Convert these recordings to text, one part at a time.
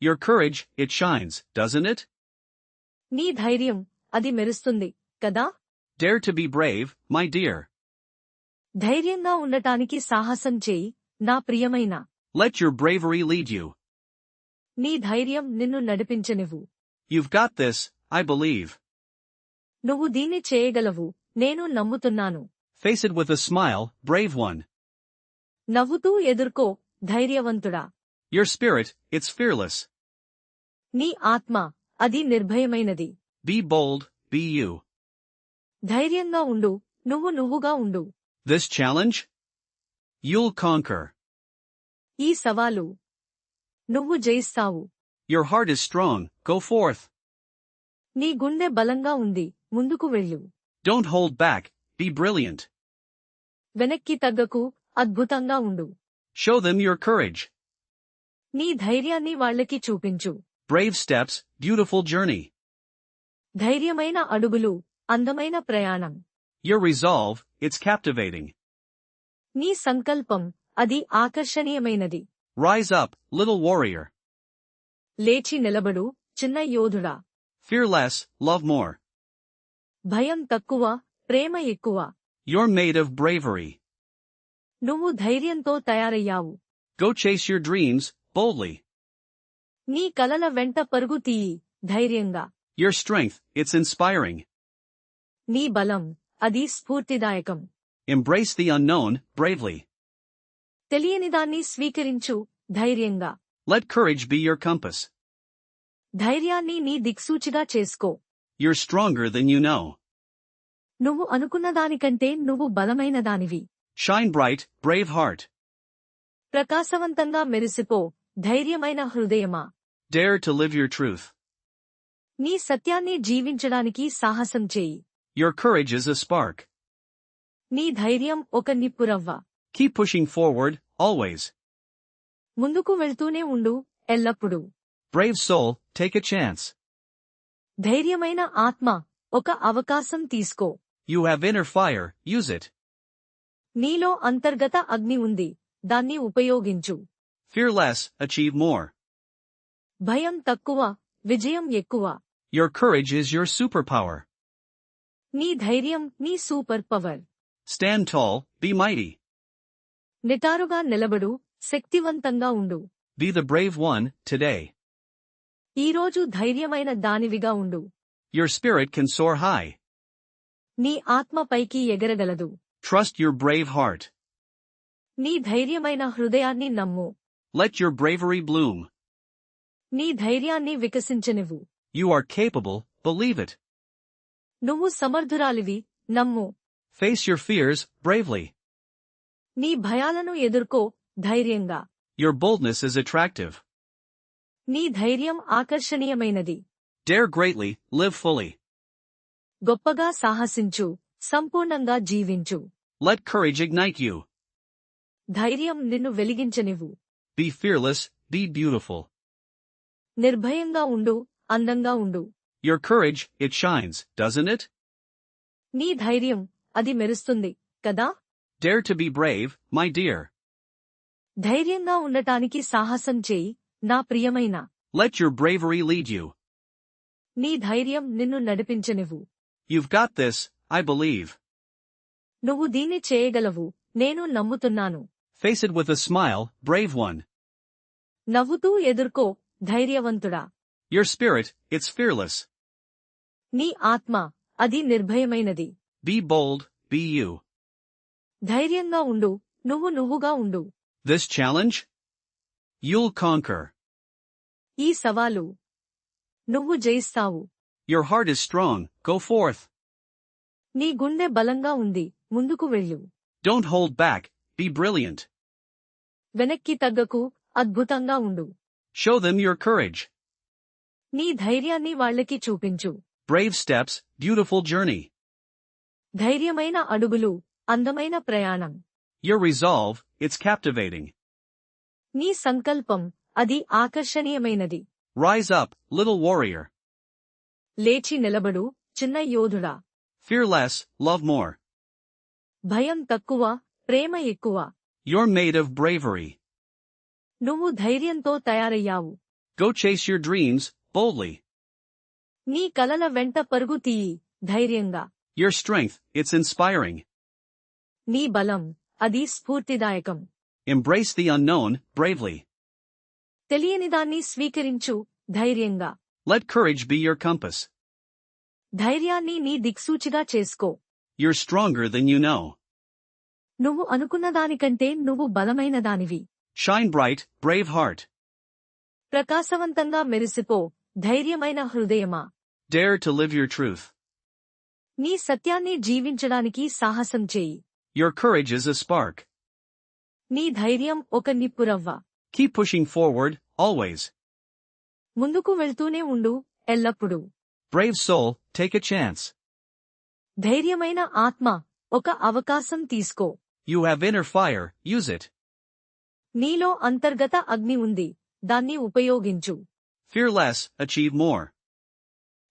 Your courage, it shines, doesn't it? నీ ధైర్యం, అది మెరుస్తుంది, కదా? Dare to be brave, my dear. ధైర్యంగా ఉండటానికి సాహసం చేయి, నా ప్రియమైన. Let your bravery lead you. నీ ధైర్యం నిన్ను నడిపించనివ్వు. You've got this, I believe. నువ్వు దీన్ని చేయగలవు, నేను నమ్ముతున్నాను. Face it with a smile, brave one. నవ్వుతూ ఎదుర్కో, ధైర్యవంతుడా. Your spirit, it's fearless. నీ ఆత్మ, అది నిర్భయమైనది. Be bold, be you. ధైర్యంగా ఉండు, నువ్వు నువ్వుగా ఉండు. This challenge? You'll conquer. ఈ సవాలు, నువ్వు జయిస్తావు. Your heart is strong, go forth. నీ గుండె బలంగా ఉంది, ముందుకు వెళ్ళు. Don't hold back, be brilliant. వెనక్కి తగ్గకు, అద్భుతంగా ఉండు. Show them your courage. నీ ధైర్యాన్ని వాళ్ళకి చూపించు. Brave steps, beautiful journey. ధైర్యమైన అడుగులు, అందమైన ప్రయాణం. Your resolve, it's captivating. నీ సంకల్పం, అది ఆకర్షణీయమైనది. Rise up, little warrior. లేచి నిలబడు, చిన్న యోధుడా. Fear less, love more. భయం తక్కువ, ప్రేమ ఎక్కువ. You're made of bravery. నువ్వు ధైర్యంతో తయారయ్యావు. Go chase your dreams, boldly. నీ కలల వెంట పరుగు తీయి, ధైర్యంగా. Your strength, it's inspiring. నీ బలం, అది స్ఫూర్తిదాయకం. Embrace the unknown, bravely. తెలియనిదాన్ని స్వీకరించు, ధైర్యంగా. Let courage be your compass. ధైర్యాన్ని నీ దిక్సూచిగా చేసుకో. You're stronger than you know. నువ్వు అనుకున్నదానికంటే నువ్వు బలమైనదానివి. Shine bright, brave heart. ప్రకాశవంతంగా మెరిసిపో, ధైర్యమైన హృదయమా. Dare to live your truth. నీ సత్యాన్ని జీవించడానికి సాహసం చేయి. Your courage is a spark. నీ ధైర్యం ఒక నిప్పురవ్వ. Keep pushing forward, always. ముందుకు వెళ్తూనే ఉండు, ఎల్లప్పుడూ. Brave soul, take a chance. ధైర్యమైన ఆత్మ, ఒక అవకాశం తీసుకో. You have inner fire, use it. నీలో అంతర్గత అగ్ని ఉంది, దాన్ని ఉపయోగించు. Fear less, achieve more. భయం తక్కువ, విజయం ఎక్కువ. Your courage is your superpower. నీ ధైర్యం నీ super power. Stand tall, be mighty. నిటారుగా నిలబడు, శక్తివంతంగా ఉండు. Be the brave one, today. ఈరోజు ధైర్యమైన దానివిగా ఉండు. Your spirit can soar high. నీ ఆత్మ పైకి ఎగరగలదు. Trust your brave heart. నీ ధైర్యమైన హృదయాన్ని నమ్ము. Let your bravery bloom. నీ ధైర్యాన్ని వికసించనివ్వు. You are capable, believe it. నువ్వు సమర్థురాలివి, నమ్ము. Face your fears, bravely. నీ భయాలను ఎదుర్కో, ధైర్యంగా. Your boldness is attractive. నీ ధైర్యం ఆకర్షణీయమైనది. Dare greatly, live fully. గొప్పగా సాహసించు, సంపూర్ణంగా జీవించు. Let courage ignite you. ధైర్యం నిన్ను వెలిగించనివ్వు. Be fearless, be beautiful. నిర్భయంగా ఉండు, అందంగా ఉండు. Your courage, it shines, doesn't it? నీ ధైర్యం, అది మెరుస్తుంది, కదా? Dare to be brave, my dear. ధైర్యంగా ఉండటానికి సాహసం చేయి, నా ప్రియమైన. Let your bravery lead you. నీ ధైర్యం నిన్ను నడిపించనివ్వు. You've got this, I believe. నువ్వు దీన్ని చేయగలవు, నేను నమ్ముతున్నాను. Face it with a smile, brave one. నవ్వుతూ ఎదుర్కో, ధైర్యవంతుడా. Your spirit, it's fearless. నీ ఆత్మ, అది నిర్భయమైనది. Be bold, be you. ధైర్యంగా ఉండు, నువ్వు నువ్వుగా ఉండు. This challenge? You'll conquer. ఈ సవాలు, నువ్వు జయిస్తావు. Your heart is strong, go forth. నీ గుండె బలంగా ఉంది, ముందుకు వెళ్ళు. Don't hold back, be brilliant. వెనక్కి తగ్గకు, అద్భుతంగా ఉండు. Show them your courage. నీ ధైర్యాన్ని వాళ్ళకి చూపించు. Brave steps, beautiful journey. ధైర్యమైన అడుగులు, అందమైన ప్రయాణం. Your resolve, it's captivating. నీ సంకల్పం, అది ఆకర్షణీయమైనది. Rise up, little warrior. లేచి నిలబడు, చిన్న యోధుడా. Fear less, love more. భయం తక్కువ, ప్రేమ ఎక్కువ. You're made of bravery. నువ్వు ధైర్యంతో తయారయ్యావు. Go chase your dreams, boldly. నీ కలల వెంట పరుగు తీయి, ధైర్యంగా. Your strength, it's inspiring. నీ బలం, అది స్ఫూర్తిదాయకం. Embrace the unknown, bravely. తెలియనిదాన్ని స్వీకరించు, ధైర్యంగా. Let courage be your compass. ధైర్యాన్ని నీ దిక్సూచిగా చేసుకో. You're stronger than you know. నువ్వు అనుకున్నదానికంటే నువ్వు బలమైనదానివి. Shine bright, brave heart. ప్రకాశవంతంగా మెరిసిపో, ధైర్యమైన హృదయమా. Dare to live your truth. నీ సత్యాన్ని జీవించడానికి సాహసం చేయి. Your courage is a spark. నీ ధైర్యం ఒక నిప్పురవ్వ. Keep pushing forward, always. ముందుకు వెళ్తూనే ఉండు, ఎల్లప్పుడూ. Brave soul, take a chance. ధైర్యమైన ఆత్మ, ఒక అవకాశం తీసుకో. You have inner fire, use it. నీలో అంతర్గత అగ్ని ఉంది, దాన్ని ఉపయోగించు. Fear less, achieve more.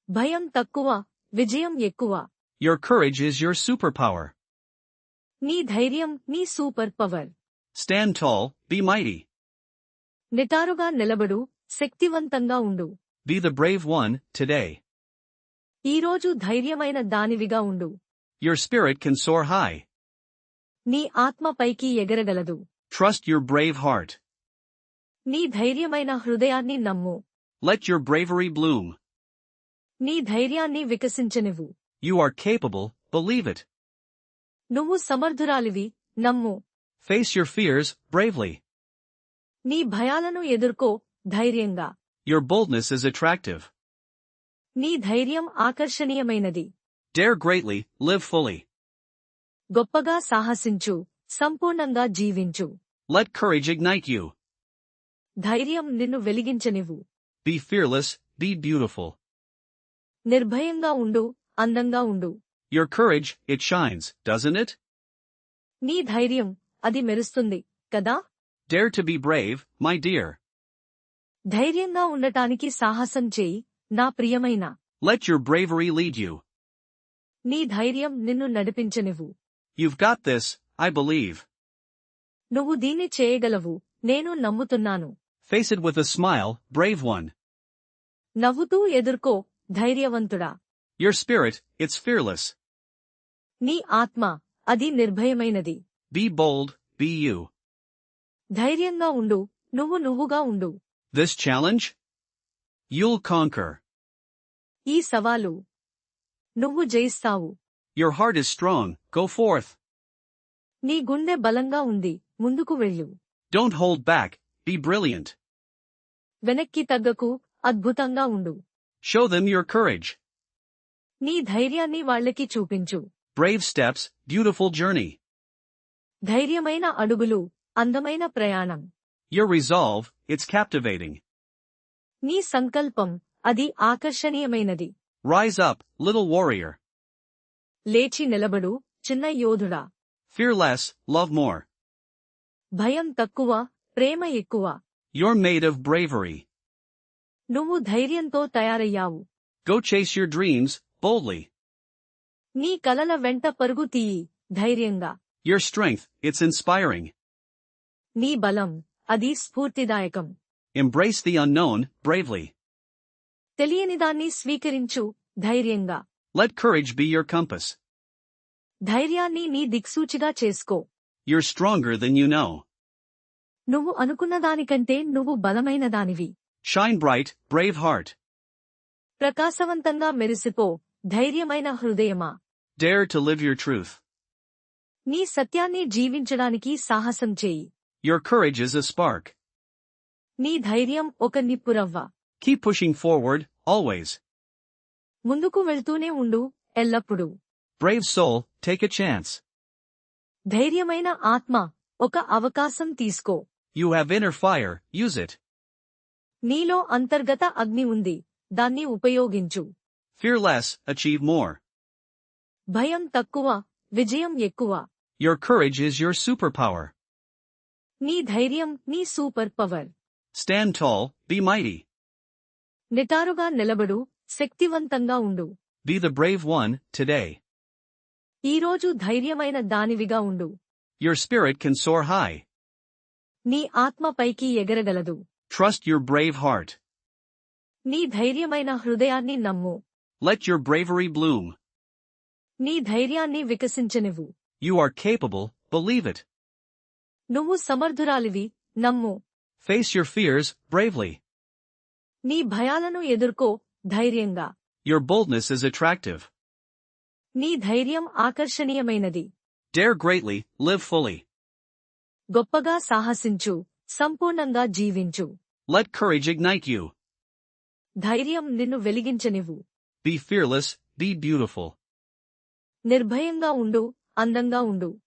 భయం తక్కువ, విజయం ఎక్కువ. Your courage is your superpower. నీ ధైర్యం నీ super power. Stand tall, be mighty. నిటారుగా నిలబడు, శక్తివంతంగా ఉండు. Be the brave one, today. ఈరోజు ధైర్యమైన దానివిగా ఉండు. Your spirit can soar high. నీ ఆత్మ పైకి ఎగరగలదు. Trust your brave heart. నీ ధైర్యమైన హృదయాన్ని నమ్ము. Let your bravery bloom. నీ ధైర్యాన్ని వికసించనివ్వు. You are capable, believe it. నువ్వు సమర్థురాలివి, నమ్ము. Face your fears, bravely. నీ భయాలను ఎదుర్కో, ధైర్యంగా. Your boldness is attractive. నీ ధైర్యం ఆకర్షణీయమైనది. Dare greatly, live fully. గొప్పగా సాహసించు, సంపూర్ణంగా జీవించు. Let courage ignite you. ధైర్యం నిన్ను వెలిగించనివ్వు. Be fearless, be beautiful. నిర్భయంగా ఉండు, అందంగా ఉండు. Your courage, it shines, doesn't it? నీ ధైర్యం, అది మెరుస్తుంది, కదా? Dare to be brave, my dear. ధైర్యంగా ఉండటానికి సాహసం చేయి, నా ప్రియమైన. Let your bravery lead you. నీ ధైర్యం నిన్ను నడిపించనివ్వు. You've got this, I believe. నువ్వు దీన్ని చేయగలవు, నేను నమ్ముతున్నాను. Face it with a smile, brave one. నవ్వుతూ ఎదుర్కో, ధైర్యవంతుడా. Your spirit, it's fearless. నీ ఆత్మ, అది నిర్భయమైనది. Be bold, be you. ధైర్యంగా ఉండు, నువ్వు నువ్వుగా ఉండు. This challenge? You'll conquer. ఈ సవాలు, నువ్వు జయిస్తావు. Your heart is strong, go forth. నీ గుండె బలంగా ఉంది, ముందుకు వెళ్ళు. Don't hold back, be brilliant. వెనక్కి తగ్గకు, అద్భుతంగా ఉండు. Show them your courage. నీ ధైర్యాన్ని వాళ్ళకి చూపించు. Brave steps, beautiful journey. ధైర్యమైన అడుగులు, అందమైన ప్రయాణం. Your resolve, it's captivating. నీ సంకల్పం, అది ఆకర్షణీయమైనది. Rise up, little warrior. లేచి నిలబడు, చిన్న యోధుడా. Fear less, love more. భయం తక్కువ, ప్రేమ ఎక్కువ. You're made of bravery. నువ్వు ధైర్యంతో తయారయ్యావు. Go chase your dreams, boldly. నీ కలల వెంట పరుగు తీయి, ధైర్యంగా. Your strength, it's inspiring. నీ బలం, అది స్ఫూర్తిదాయకం. Embrace the unknown, bravely. తెలియనిదాన్ని స్వీకరించు, ధైర్యంగా. Let courage be your compass. ధైర్యాన్ని నీ దిక్సూచిగా చేసుకో. You're stronger than you know. నువ్వు అనుకున్నదానికంటే నువ్వు బలమైనదానివి. Shine bright, brave heart. ప్రకాశవంతంగా మెరిసిపో, ధైర్యమైన హృదయమా. Dare to live your truth. నీ సత్యాన్ని జీవించడానికి సాహసం చేయి. Your courage is a spark. నీ ధైర్యం ఒక నిప్పురవ్వ. Keep pushing forward, always. ముందుకు వెళ్తూనే ఉండు, ఎల్లప్పుడూ. Brave soul, take a chance. ధైర్యమైన ఆత్మ, ఒక అవకాశం తీసుకో. You have inner fire, use it. నీలో అంతర్గత అగ్ని ఉంది, దాన్ని ఉపయోగించు. Fear less, achieve more. భయం తక్కువ, విజయం ఎక్కువ. Your courage is your superpower. నీ ధైర్యం నీ super power. Stand tall, be mighty. నిటారుగా నిలబడు, శక్తివంతంగా ఉండు. Be the brave one, today. ఈరోజు ధైర్యమైన దానివిగా ఉండు. Your spirit can soar high. నీ ఆత్మ పైకి ఎగరగలదు. Trust your brave heart. నీ ధైర్యమైన హృదయాన్ని నమ్ము. Let your bravery bloom. నీ ధైర్యాన్ని వికసించనివ్వు. You are capable, believe it. నువ్వు సమర్థురాలివి, నమ్ము. Face your fears, bravely. నీ భయాలను ఎదుర్కో, ధైర్యంగా. Your boldness is attractive. నీ ధైర్యం ఆకర్షణీయమైనది. Dare greatly, live fully. గొప్పగా సాహసించు, సంపూర్ణంగా జీవించు. Let courage ignite you. ధైర్యం నిన్ను వెలిగించనివ్వు. Be fearless, be beautiful. నిర్భయంగా ఉండు, అందంగా ఉండు.